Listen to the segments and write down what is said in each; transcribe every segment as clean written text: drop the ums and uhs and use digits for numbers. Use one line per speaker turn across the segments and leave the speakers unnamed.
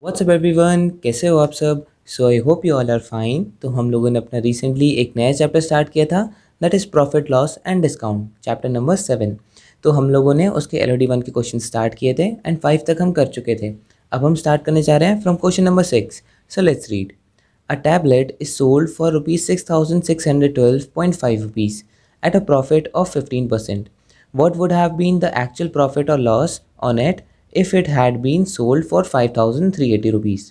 WhatsApp everyone, कैसे हो आप सब। So I hope you all are fine. तो हम लोगों ने अपना रिसेंटली एक नया चैप्टर स्टार्ट किया था, that is profit loss and discount, chapter number 7। तो हम लोगों ने उसके LOD 1 के क्वेश्चन स्टार्ट किए थे एंड 5 तक हम कर चुके थे। अब हम स्टार्ट करने जा रहे हैं from question number 6। So let's read. A tablet is sold for ₹6,612.5 at a profit of 15%. What would have been the actual profit or loss on it if it had been sold for 5,380 rupees?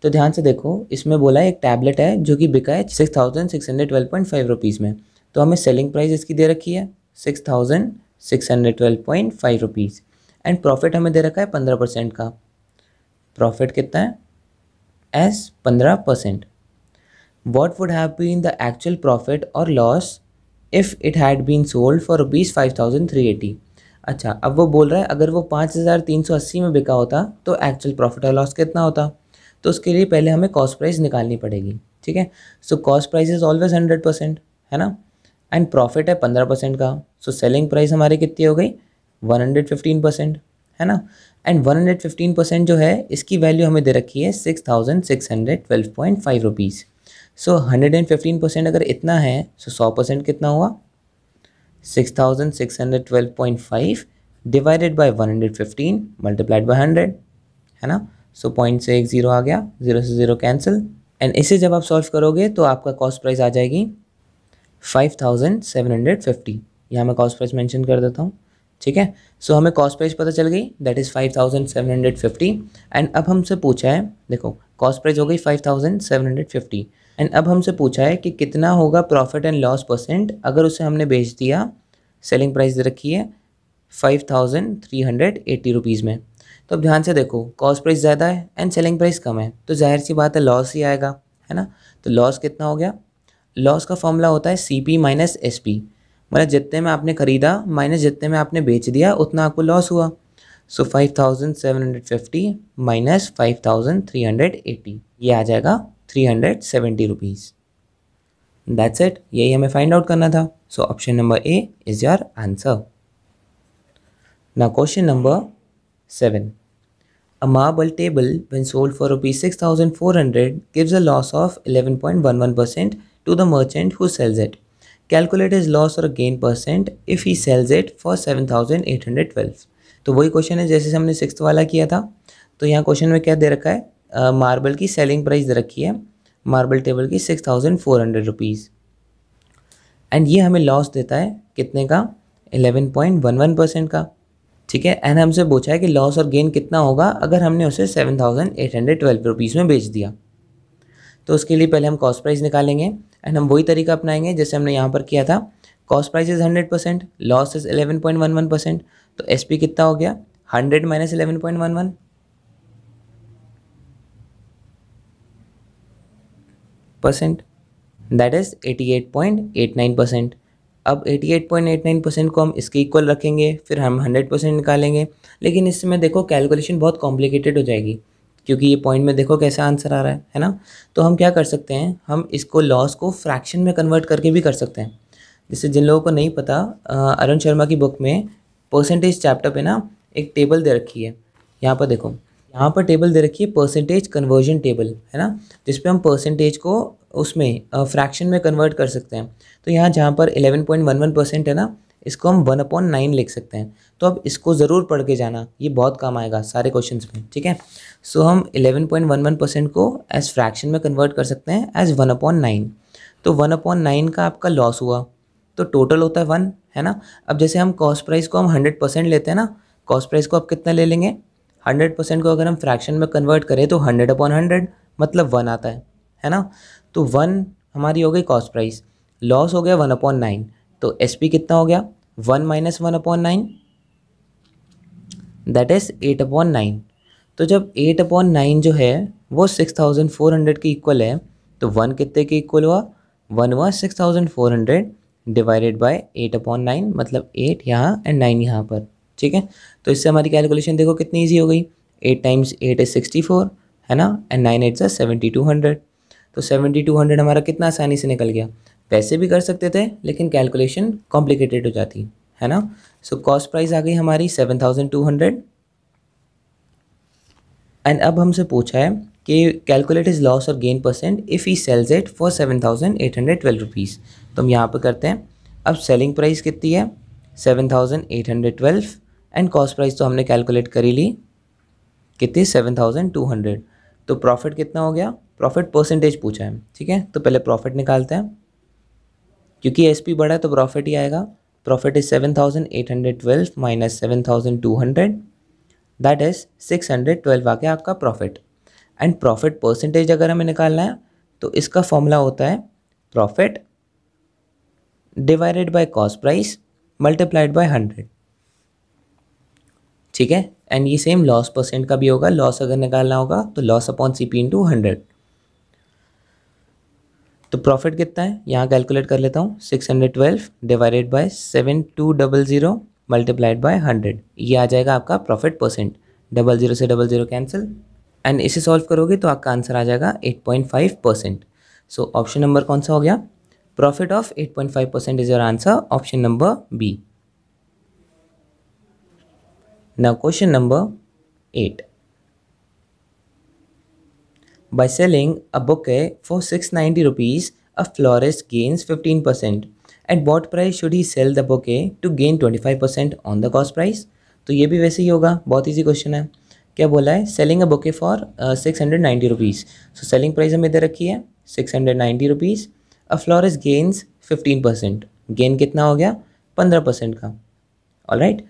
तो ध्यान से देखो, इसमें बोला है एक tablet है जो कि बिका है 6,612.5 रुपीज़ में। तो हमें सेलिंग प्राइस इसकी दे रखी है 6,612.5 रुपीज़ एंड प्रॉफिट हमें दे रखा है 15% का। प्रॉफिट कितना है? As 15%. What would have been the actual profit or loss if it had been sold for ₹5,380? अच्छा, अब वो बोल रहा है अगर वो 5,380 में बिका होता तो एक्चुअल प्रॉफिट और लॉस कितना होता। तो उसके लिए पहले हमें कॉस्ट प्राइस निकालनी पड़ेगी, ठीक है। So cost price is always 100%, है ना, एंड प्रॉफिट है 15% का। सो सेलिंग प्राइस हमारी कितनी हो गई? 115%, है ना। एंड 115% जो है इसकी वैल्यू हमें दे रखी है 6,612.5 रुपीज़। सो 115% अगर इतना है सो 100% कितना हुआ? 6,612.5 डिवाइडेड बाय 115 मल्टीप्लाइड बाय 100, है ना। सो पॉइंट से एक ज़ीरो आ गया, ज़ीरो से ज़ीरो कैंसिल, एंड इसे जब आप सॉल्व करोगे तो आपका कॉस्ट प्राइस आ जाएगी 5,750। यहाँ मैं कॉस्ट प्राइस मेंशन कर देता हूँ, ठीक है। सो हमें कॉस्ट प्राइस पता चल गई, दैट इज़ 5,750। एंड अब हमसे पूछा है, देखो कॉस्ट प्राइस हो गई 5,750 एंड अब हमसे पूछा है कि कितना होगा प्रॉफिट एंड लॉस परसेंट अगर उसे हमने बेच दिया। सेलिंग प्राइस दे रखी है 5,380 रुपीज़ में। तो अब ध्यान से देखो, कॉस्ट प्राइस ज़्यादा है एंड सेलिंग प्राइस कम है, तो जाहिर सी बात है लॉस ही आएगा, है ना। तो लॉस कितना हो गया? लॉस का फॉर्मूला होता है CP माइनस SP, मतलब जितने में आपने ख़रीदा माइनस जितने में आपने बेच दिया उतना आपको लॉस हुआ। सो 5,750 माइनस 5,380, ये आ जाएगा 370 रुपीज़। दैट्स इट, यही हमें फाइंड आउट करना था। So option number A is your answer. Now question number 7. A marble table when sold for ₹6,400 gives a loss of 11.11% to the merchant who sells it. Calculate his loss or gain percent if he sells it for 7,812. तो वही question है जैसे हमने 6th वाला किया था। तो यहाँ क्वेश्चन में क्या दे रखा है? मार्बल की सेलिंग प्राइस दे रखी है, मार्बल टेबल की 6,400 रुपीज़ एंड ये हमें लॉस देता है कितने का? 11.11% का, ठीक है। एंड हमसे पूछा है कि लॉस और गेन कितना होगा अगर हमने उसे 7,812 रुपीज़ में बेच दिया। तो उसके लिए पहले हम कॉस्ट प्राइस निकालेंगे एंड हम वही तरीका अपनाएंगे जैसे हमने यहाँ पर किया था। Cost price is 100%, loss is 11.11%, तो SP कितना हो गया? 100 माइनस 11.11%, दैट इज़ 88.89%। अब 88.89% को हम इसके इक्वल रखेंगे, फिर हम 100% निकालेंगे। लेकिन इसमें देखो कैलकुलेशन बहुत कॉम्प्लिकेटेड हो जाएगी क्योंकि ये पॉइंट में देखो कैसा आंसर आ रहा है ना। तो हम क्या कर सकते हैं, हम इसको लॉस को फ्रैक्शन में कन्वर्ट करके भी कर सकते हैं। जैसे जिन लोगों को नहीं पता, अरुण शर्मा की बुक में परसेंटेज चैप्टर पे ना एक टेबल दे रखी है। यहाँ पर देखो, यहाँ पर टेबल दे रखी है परसेंटेज कन्वर्जन टेबल, है ना, जिसपे हम परसेंटेज को उसमें फ्रैक्शन में कन्वर्ट कर सकते हैं। तो यहाँ जहाँ पर 11.11% है ना, इसको हम 1/9 लिख सकते हैं। तो अब इसको ज़रूर पढ़ के जाना, ये बहुत काम आएगा सारे क्वेश्चंस में, ठीक है। सो हम 11.11% को एज फ्रैक्शन में कन्वर्ट कर सकते हैं एज 1/9। तो 1/9 का आपका लॉस हुआ तो टोटल होता है 1, है ना। अब जैसे हम कॉस्ट प्राइस को हम 100% लेते हैं ना, कॉस्ट प्राइस को आप कितना ले लेंगे? 100% को अगर हम फ्रैक्शन में कन्वर्ट करें तो 100/100 मतलब 1 आता है ना। तो 1 हमारी हो गई कॉस्ट प्राइस, लॉस हो गया 1/9, तो SP कितना हो गया? 1 माइनस 1/9, दैट इज़ 8/9। तो जब 8/9 जो है वो 6,400 के इक्वल है तो 1 कितने के इक्वल हुआ? 1 हुआ 6,400 डिवाइडेड बाय 8/9, मतलब 8 यहाँ एंड 9 यहाँ पर, ठीक है। तो इससे हमारी कैलकुलेशन देखो कितनी ईजी हो गई। 8 टाइम्स 8 इज़ 64, है ना, एंड 9 8 ज़ा 7200। तो 7200 हमारा कितना आसानी से निकल गया। वैसे भी कर सकते थे लेकिन कैलकुलेशन कॉम्प्लिकेटेड हो जाती है ना। सो कॉस्ट प्राइस आ गई हमारी 7,200 एंड अब हमसे पूछा है कि कैलकुलेट इज लॉस और gain percent if he sells it for 7,812 rupees. तो हम यहाँ पर करते हैं। अब सेलिंग प्राइस कितनी है 7,812 एंड कॉस्ट प्राइस तो हमने कैलकुलेट कर ही ली कितनी 7,200। तो प्रॉफिट कितना हो गया, प्रॉफिट परसेंटेज पूछा है, ठीक है। तो पहले प्रॉफिट निकालते हैं, क्योंकि एसपी बढ़ा है तो प्रॉफिट ही आएगा। Profit is 7,812 minus 7,200, that is 612 आ गया आपका प्रॉफिट। एंड प्रॉफिट परसेंटेज अगर हमें निकालना है तो इसका फॉर्मूला होता है profit divided by cost price multiplied by 100, ठीक है। एंड ये सेम लॉस परसेंट का भी होगा, लॉस अगर निकालना होगा तो लॉस अपॉन सीपी इंटू 100। तो प्रॉफिट कितना है यहाँ कैलकुलेट कर लेता हूँ, 612 डिवाइडेड बाय 7200 मल्टीप्लाइड बाय 100, ये आ जाएगा आपका प्रॉफिट परसेंट। 00 से 00 कैंसिल एंड इसे सॉल्व करोगे तो आपका आंसर आ जाएगा 8.5%। सो ऑप्शन नंबर कौन सा हो गया, profit of 8.5% is your answer, option number B. Now question number 8। By selling a bouquet for 690 rupees, a florist gains 15%. At what price should he sell the bouquet to gain 25% on the cost price? तो ये भी वैसे ही होगा, बहुत easy question है। क्या बोला है, selling a bouquet for 690 rupees. So selling price हमें दे रखी है 690 rupees. A florist gains 15%, gain कितना हो गया 15% का। ऑलराइट,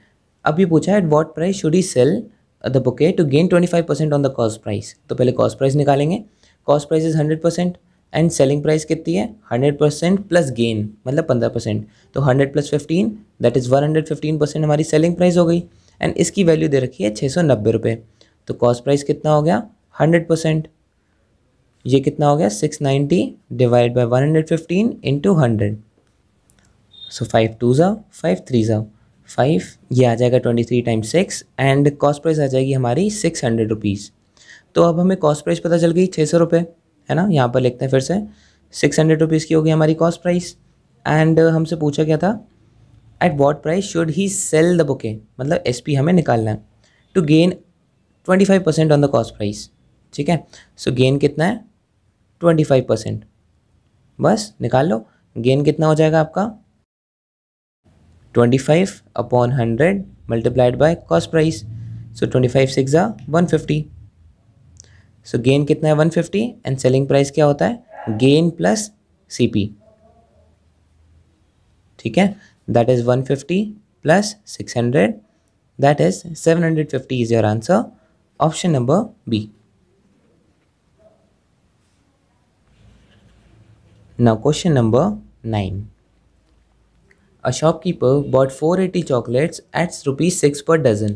अभी पूछा है at what price should he sell the bouquet to gain 25% on the cost price. तो पहले कॉस्ट प्राइस निकालेंगे, cost price is 100% and selling price कितनी है 100% प्लस गेन मतलब 15%। तो 100 प्लस 15 दैट इज़ 115% हमारी सेलिंग प्राइस हो गई। एंड इसकी वैल्यू दे रखी है 690 रुपये। तो कॉस्ट प्राइस कितना हो गया 100%, ये कितना हो गया 690 डिवाइड बाई 115 इंटू 100। सो 5 2 ज़ा 5 3 ज़ा 5, ये आ जाएगा 23 टाइम्स 6 एंड कॉस्ट प्राइस आ जाएगी हमारी 600 रुपीज़। तो अब हमें कॉस्ट प्राइस पता चल गई 600 रुपये, है ना। यहाँ पर लिखते हैं फिर से 600 रुपीज़ की होगी हमारी कॉस्ट प्राइस। एंड हमसे पूछा क्या था, at what price should he sell the bouquet, मतलब एसपी हमें निकालना है to gain 25% on the cost price, ठीक है। सो गेन कितना है 25%, बस निकाल लो। गेन कितना हो जाएगा आपका 25 upon 100 multiplied by cost price. So 25 6 ज़ा 150। सो गेन कितना है 150 एंड सेलिंग प्राइस क्या होता है गेन प्लस सीपी, ठीक है। That is 150 plus 600, that is 750 is your answer, option number B. Now question number 9। A shopkeeper bought 480 chocolates at rupees 6 per dozen.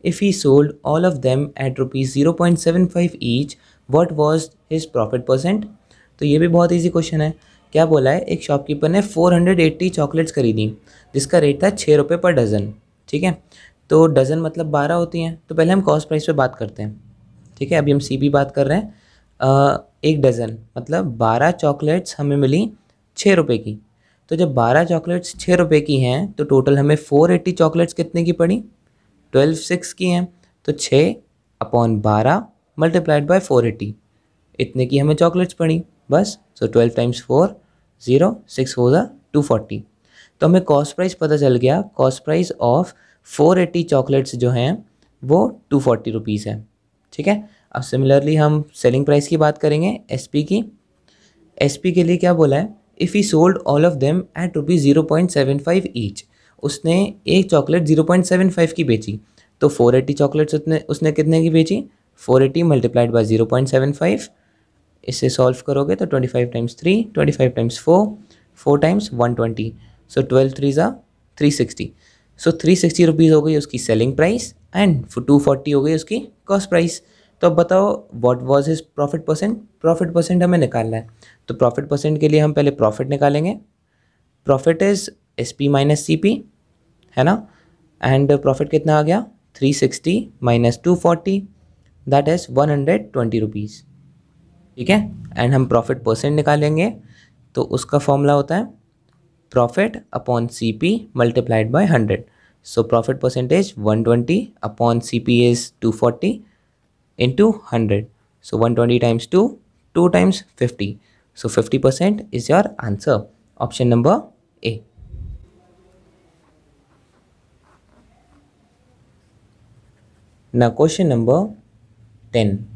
If he sold all of them at rupees 0.75 each, what was his profit percent? तो ये भी बहुत easy question है। क्या बोला है, एक shopkeeper ने 480 चॉकलेट्स खरीदी जिसका रेट था 6 रुपये पर डज़न, ठीक है। तो डज़न मतलब 12 होती हैं। तो पहले हम कॉस्ट प्राइस पे बात करते हैं, ठीक है। अभी हम सी बात कर रहे हैं। एक डज़न मतलब 12 चॉकलेट्स हमें मिली 6 रुपये की। तो जब 12 चॉकलेट्स 6 रुपये की हैं तो टोटल हमें 480 चॉकलेट्स कितने की पड़ी 12 6 की हैं। तो 6 अपॉन 12 मल्टीप्लाइड बाय 480, इतने की हमें चॉकलेट्स पड़ी बस। सो 12 टाइम्स 4 0, 6 हो जा 240। तो हमें कॉस्ट प्राइस पता चल गया, कॉस्ट प्राइस ऑफ 480 चॉकलेट्स जो हैं वो 240 रुपीज़ है, ठीक है। अब सिमिलरली हम सेलिंग प्राइस की बात करेंगे एसपी की। एसपी के लिए क्या बोला है, if he sold all of them at rupees 0.75 each, उसने एक चॉकलेट 0.75 की बेची। तो 480 चॉकलेट्स उसने कितने की बेची 480 मल्टीप्लाइड बाय 0.75। इसे सॉल्व करोगे तो 25 टाइम्स 3, 25 टाइम्स 4, 4 टाइम्स 120। सो 12 3 ज़ा 360। सो 360 रुपीज़ हो गई उसकी सेलिंग प्राइस एंड 240 हो गई उसकी कॉस्ट प्राइस। तो अब बताओ what was his profit percent. Profit percent हमें निकालना है, तो प्रॉफिट परसेंट के लिए हम पहले प्रॉफिट निकालेंगे। Profit is S P minus C P, है ना। एंड प्रॉफिट कितना आ गया 360 माइनस 240, दैट इज़ 120 रुपीज़, ठीक है। एंड हम प्रॉफिट परसेंट निकालेंगे तो उसका फॉर्मूला होता है profit upon C P multiplied by 100। So profit percentage 120 upon C P is 240, into 100. So 120 times 2, 2 times 50. So 50% is your answer. Option number A. Now question number 10.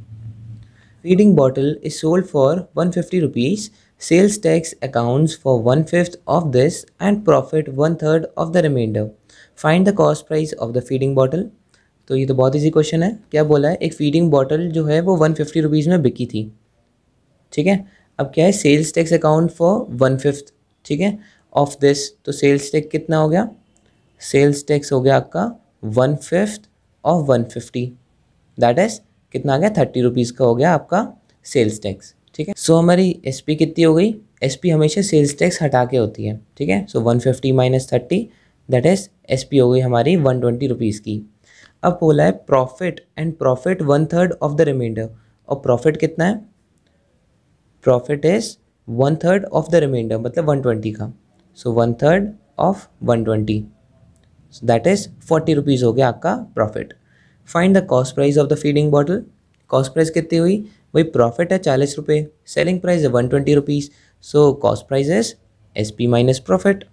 Feeding bottle is sold for 150 rupees. Sales tax accounts for 1/5 of this and profit 1/3 of the remainder. Find the cost price of the feeding bottle. तो ये तो बहुत easy question है. क्या बोला है, एक feeding bottle जो है वो 150 रुपीज़ में बिकी थी. ठीक है. अब क्या है, सेल्स टैक्स अकाउंट फॉर 1/5. ठीक है, ऑफ दिस. तो सेल्स टैक्स कितना हो गया, सेल्स टैक्स हो गया आपका 1/5 ऑफ 150. दैट इज कितना आ गया, 30 रुपीज़ का हो गया आपका सेल्स टैक्स. ठीक है. सो हमारी एसपी कितनी हो गई, एसपी हमेशा सेल्स टैक्स हटा के होती है. ठीक है. So 150 minus 30 that is SP हो गई हमारी 120 रुपीज़ की. अब बोला है profit, and profit 1/3 of the remainder. और प्रॉफिट कितना है, profit is 1/3 of the remainder मतलब 120 का. So 1/3 of 120 that is 40 rupees हो गया आपका profit. Find the cost price of the feeding bottle. Cost price कितनी हुई, वही प्रॉफिट है 40 रुपये, सेलिंग प्राइस है 120 rupees. So cost price is S P minus profit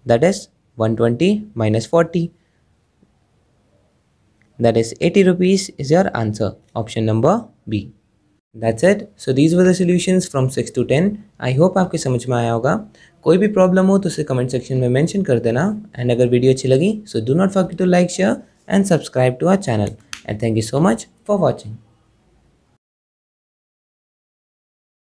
that is 120 minus 40 that is 80 rupees is your answer. Option number B. That's it. So these were the solutions from 6 to 10. I hope आपके समझ में आया होगा. कोई भी problem हो तो उसे कमेंट सेक्शन में मेंशन कर देना. एंड अगर वीडियो अच्छी लगी so do not forget to like, share and subscribe to our channel. And thank you so much for watching.